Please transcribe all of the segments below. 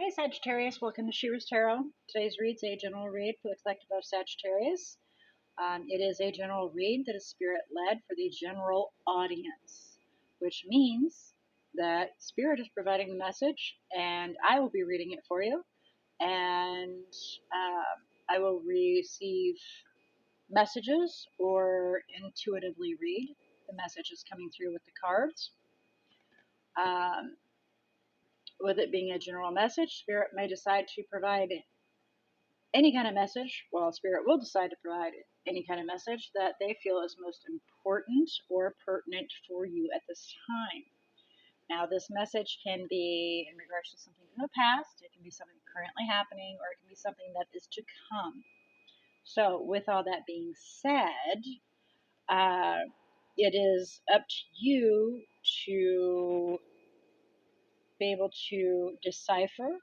Hey Sagittarius, welcome to She-ruhz Tarot. Today's read's a general read for the collective of Sagittarius. It is a general read that is spirit-led for the general audience, which means that spirit is providing the message and I will be reading it for you, and I will receive messages or intuitively read the messages coming through with the cards. With it being a general message, Spirit may decide to provide any kind of message. Well, Spirit will decide to provide any kind of message that they feel is most important or pertinent for you at this time. Now, this message can be in regards to something in the past, it can be something currently happening, or it can be something that is to come. So, with all that being said, it is up to you to be able to decipher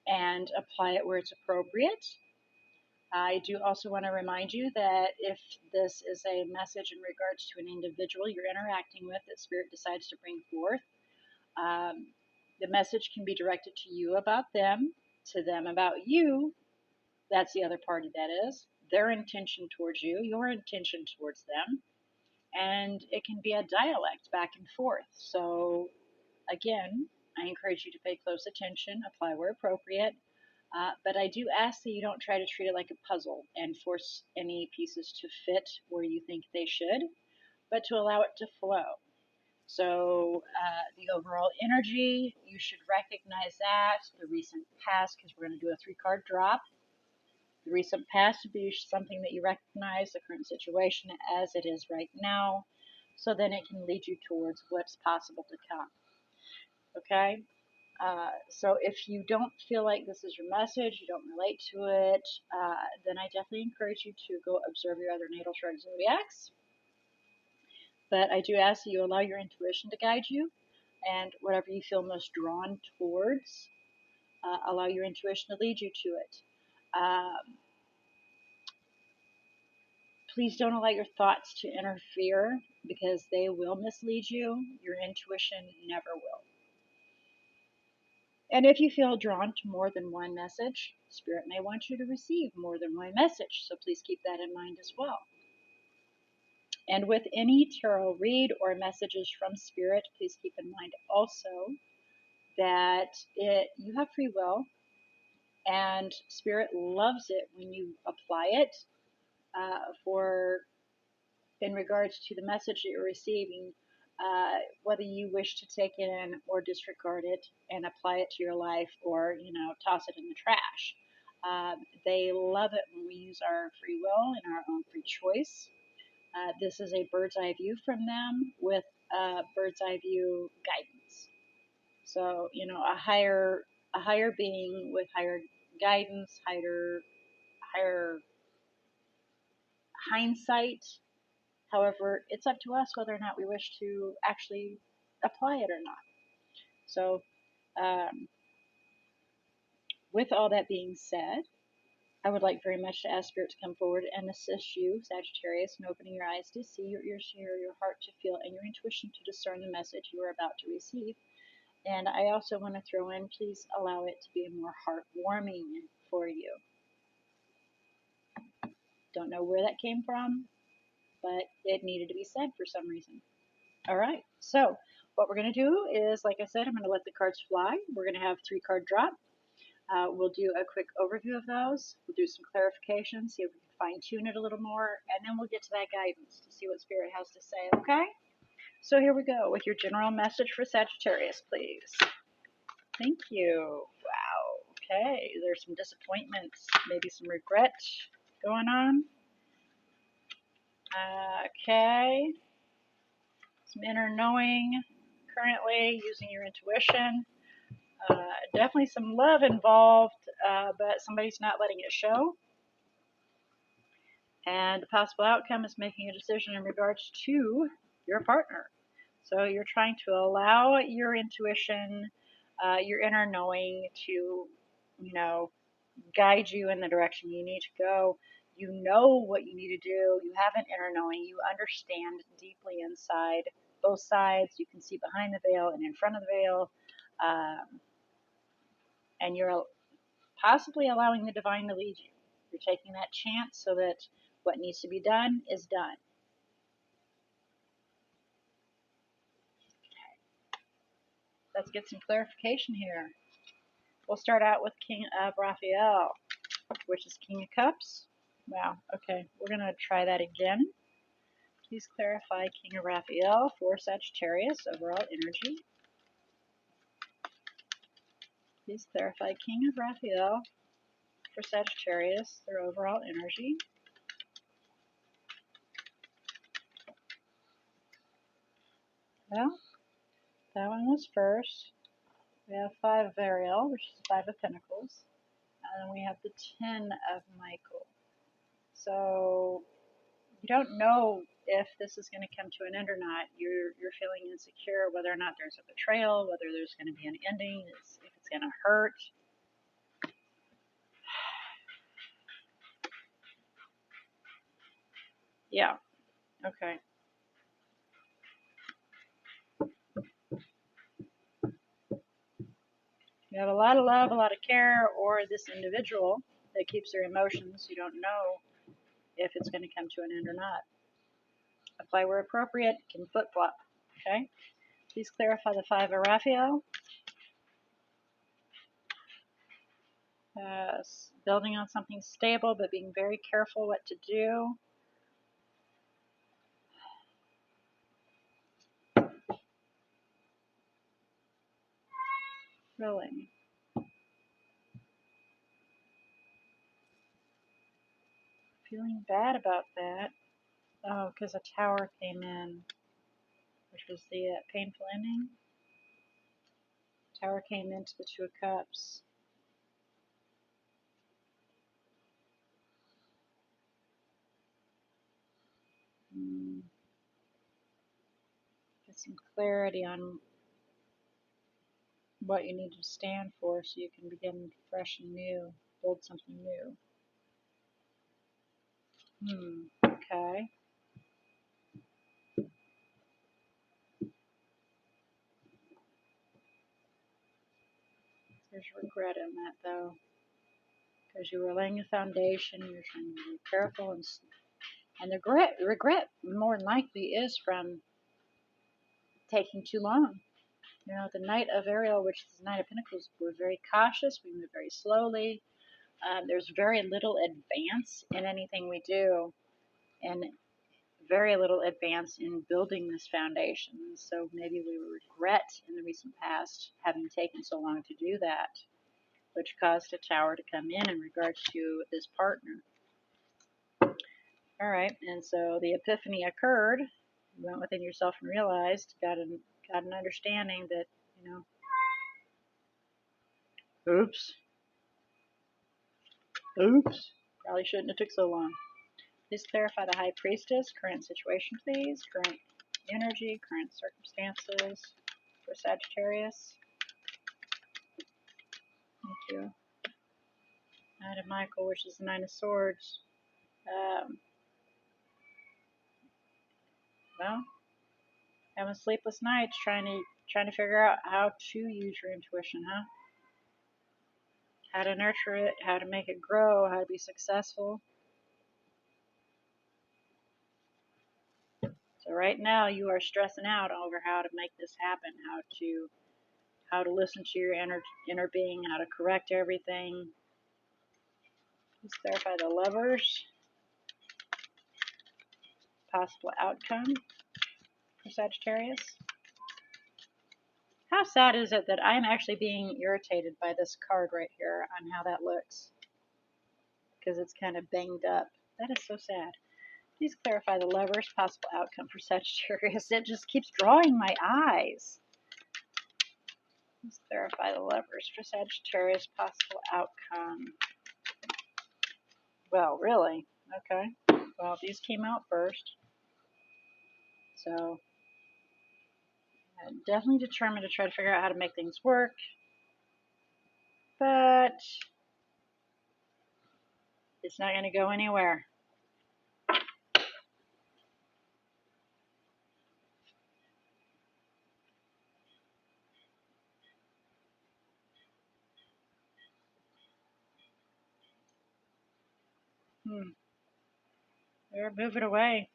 and apply it where it's appropriate. I do also want to remind you that if this is a message in regards to an individual you're interacting with that Spirit decides to bring forth, the message can be directed to you about them, to them about you. That's the other party, that is. Their intention towards you, your intention towards them. And it can be a dialect back and forth. So, again, I encourage you to pay close attention, apply where appropriate. But I do ask that you don't try to treat it like a puzzle and force any pieces to fit where you think they should, but to allow it to flow. So the overall energy, you should recognize that. The recent past, because we're going to do a 3-card drop. The recent past would be something that you recognize, the current situation as it is right now. So then it can lead you towards what's possible to come. Okay? So if you don't feel like this is your message, you don't relate to it, then I definitely encourage you to go observe your other natal chart zodiacs. But I do ask that you allow your intuition to guide you, and whatever you feel most drawn towards, allow your intuition to lead you to it. Please don't allow your thoughts to interfere, because they will mislead you. Your intuition never will. And if you feel drawn to more than one message, Spirit may want you to receive more than one message, so please keep that in mind as well. And with any tarot read or messages from Spirit, please keep in mind also that you have free will, and Spirit loves it when you apply it in regards to the message that you're receiving, whether you wish to take it in or disregard it and apply it to your life, or toss it in the trash. They love it when we use our free will and our own free choice. This is a bird's eye view from them with bird's eye view guidance. So a higher being with higher guidance, higher hindsight. However, it's up to us whether or not we wish to actually apply it or not. So, with all that being said, I would like very much to ask Spirit to come forward and assist you, Sagittarius, in opening your eyes to see, your ears to hear, your heart to feel, and your intuition to discern the message you are about to receive. And I also want to throw in, please allow it to be more heartwarming for you. Don't know where that came from, but it needed to be said for some reason. All right, so what we're going to do is, like I said, I'm going to let the cards fly. We're going to have 3-card drop. We'll do a quick overview of those. We'll do some clarification, see if we can fine-tune it a little more, and then we'll get to that guidance to see what Spirit has to say, okay? So here we go with your general message for Sagittarius, please. Thank you. Wow, okay, there's some disappointments, maybe some regret going on. Okay. Some inner knowing currently, using your intuition. Definitely some love involved, but somebody's not letting it show. And the possible outcome is making a decision in regards to your partner. So you're trying to allow your intuition, your inner knowing to, guide you in the direction you need to go. You know what you need to do. You have an inner knowing. You understand deeply inside both sides. You can see behind the veil and in front of the veil. and you're possibly allowing the divine to lead you. You're taking that chance so that what needs to be done is done. Let's get some clarification here. We'll start out with King of Raphael, which is King of Cups. Wow, okay, we're going to try that again. Please clarify King of Raphael for Sagittarius, overall energy. Please clarify King of Raphael for Sagittarius, their overall energy. Well, that one was first. We have 5 of Ariel, which is 5 of Pentacles. And then we have the 10 of Michael. So you don't know if this is going to come to an end or not. You're feeling insecure whether or not there's a betrayal, whether there's going to be an ending, if it's going to hurt. Yeah, okay. You have a lot of love, a lot of care, or this individual that keeps their emotions. You don't know if it's going to come to an end or not. Apply where appropriate, can flip-flop, okay? Please clarify the 5 of Raphael. Building on something stable, but being very careful what to do. Really. Feeling bad about that. Oh, because a tower came in, which was the painful ending. Tower came into the 2 of Cups. Get some clarity on what you need to stand for so you can begin fresh and new, build something new. Okay. There's regret in that, though, because you were laying a foundation, you're trying to be careful, and the regret more than likely is from taking too long. You know, the Knight of Ariel, which is the Knight of Pentacles, we're very cautious, we move very slowly. There's very little advance in anything we do, and very little advance in building this foundation. So maybe we regret in the recent past having taken so long to do that, which caused a tower to come in regards to this partner. All right, and so the epiphany occurred. You went within yourself and realized, got an understanding that, you know, oops, probably shouldn't have took so long. Please clarify the High Priestess, current situation, please. Current energy, current circumstances for Sagittarius. Thank you. Knight of Michael, which is the 9 of Swords. Well, having sleepless nights, trying to figure out how to use your intuition, huh? How to nurture it, how to make it grow, how to be successful. So right now you are stressing out over how to make this happen, how to listen to your inner being, how to correct everything. Let's clarify the Lovers. Possible outcome for Sagittarius. How sad is it that I'm actually being irritated by this card right here on how that looks? Because it's kind of banged up. That is so sad. Please clarify the Lovers, possible outcome for Sagittarius. It just keeps drawing my eyes. Please clarify the Lovers for Sagittarius, possible outcome. Well, really? Okay. Well, these came out first. So, I'm definitely determined to try to figure out how to make things work. But it's not going to go anywhere. They're moving away.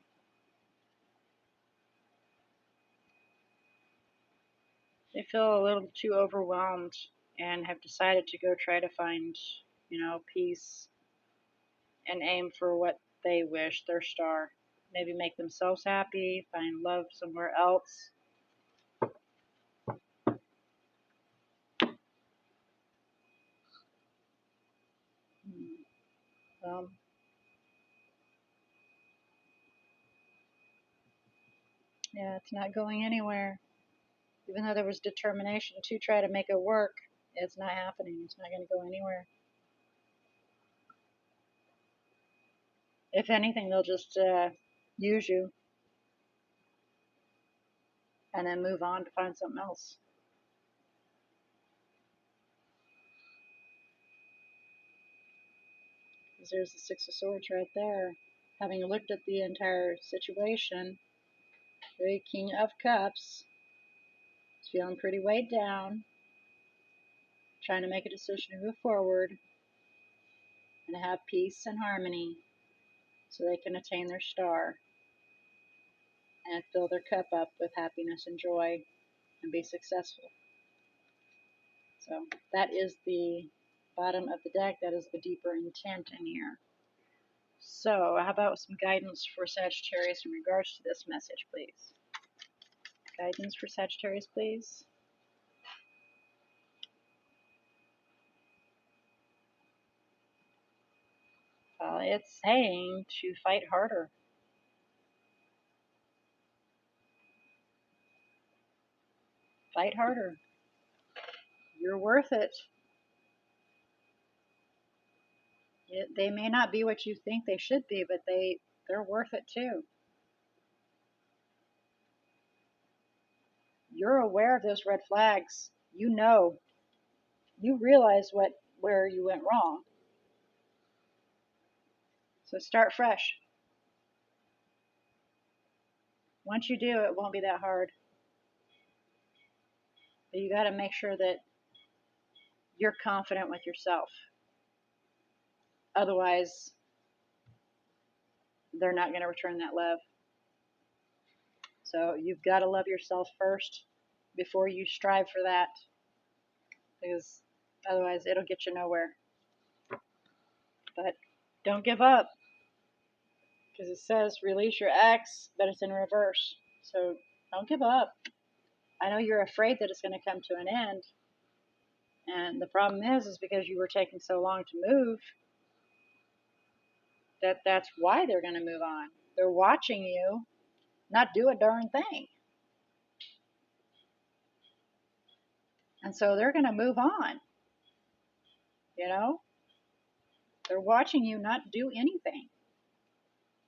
They feel a little too overwhelmed and have decided to go try to find, peace and aim for what they wish, their star. Maybe make themselves happy, find love somewhere else. Um, yeah, it's not going anywhere. Even though there was determination to try to make it work, it's not happening. It's not going to go anywhere. If anything, they'll just use you and then move on to find something else. Because there's the Six of Swords right there. Having looked at the entire situation, the King of Cups is feeling pretty weighed down, trying to make a decision to move forward and have peace and harmony so they can attain their star and fill their cup up with happiness and joy and be successful. So that is the bottom of the deck. That is the deeper intent in here. So how about some guidance for Sagittarius in regards to this message, please? Guidance for Sagittarius, please. It's saying to fight harder. Fight harder. You're worth it. They may not be what you think they should be, but they're worth it too. You're aware of those red flags. You realize where you went wrong. So start fresh. Once you do, it won't be that hard. But you got to make sure that you're confident with yourself. Otherwise, they're not going to return that love. So you've got to love yourself first before you strive for that. Because otherwise, it'll get you nowhere. But don't give up. Because it says release your ex, but it's in reverse. So don't give up. I know you're afraid that it's going to come to an end. And the problem is because you were taking so long to move, that's why they're going to move on. They're watching you not do a darn thing. And so they're going to move on. They're watching you not do anything.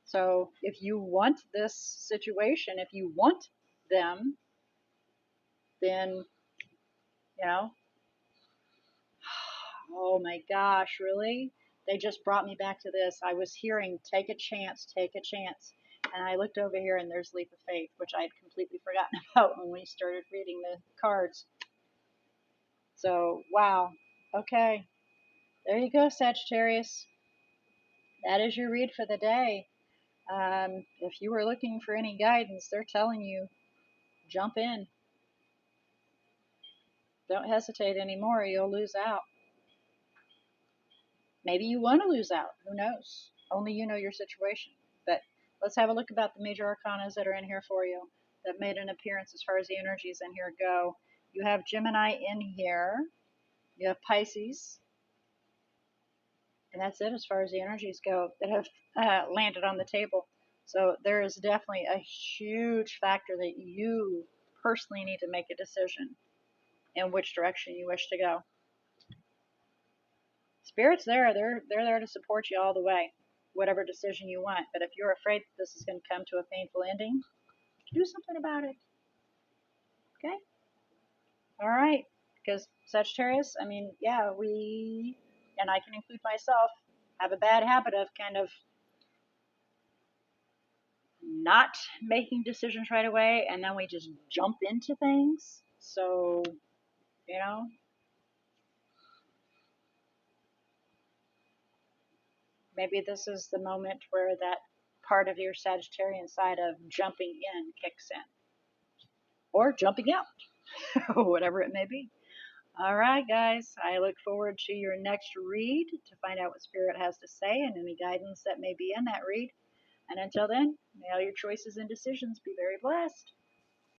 So if you want this situation, if you want them, then, oh my gosh, really? They just brought me back to this. I was hearing, take a chance, take a chance. And I looked over here and there's Leap of Faith, which I had completely forgotten about when we started reading the cards. So, wow. Okay. There you go, Sagittarius. That is your read for the day. If you were looking for any guidance, they're telling you, jump in. Don't hesitate anymore, you'll lose out. Maybe you want to lose out. Who knows? Only you know your situation. But let's have a look about the major arcanas that are in here for you that made an appearance as far as the energies in here go. You have Gemini in here. You have Pisces. And that's it as far as the energies go that have landed on the table. So there is definitely a huge factor that you personally need to make a decision in which direction you wish to go. Spirit's there. They're there to support you all the way, whatever decision you want. But if you're afraid that this is going to come to a painful ending, do something about it. Okay? All right. Because Sagittarius, I mean, yeah, we, and I can include myself, have a bad habit of kind of not making decisions right away, and then we just jump into things. So, you know, Maybe this is the moment where that part of your Sagittarian side of jumping in kicks in, or jumping out, whatever it may be. All right, guys, I look forward to your next read to find out what Spirit has to say and any guidance that may be in that read. And until then, may all your choices and decisions be very blessed.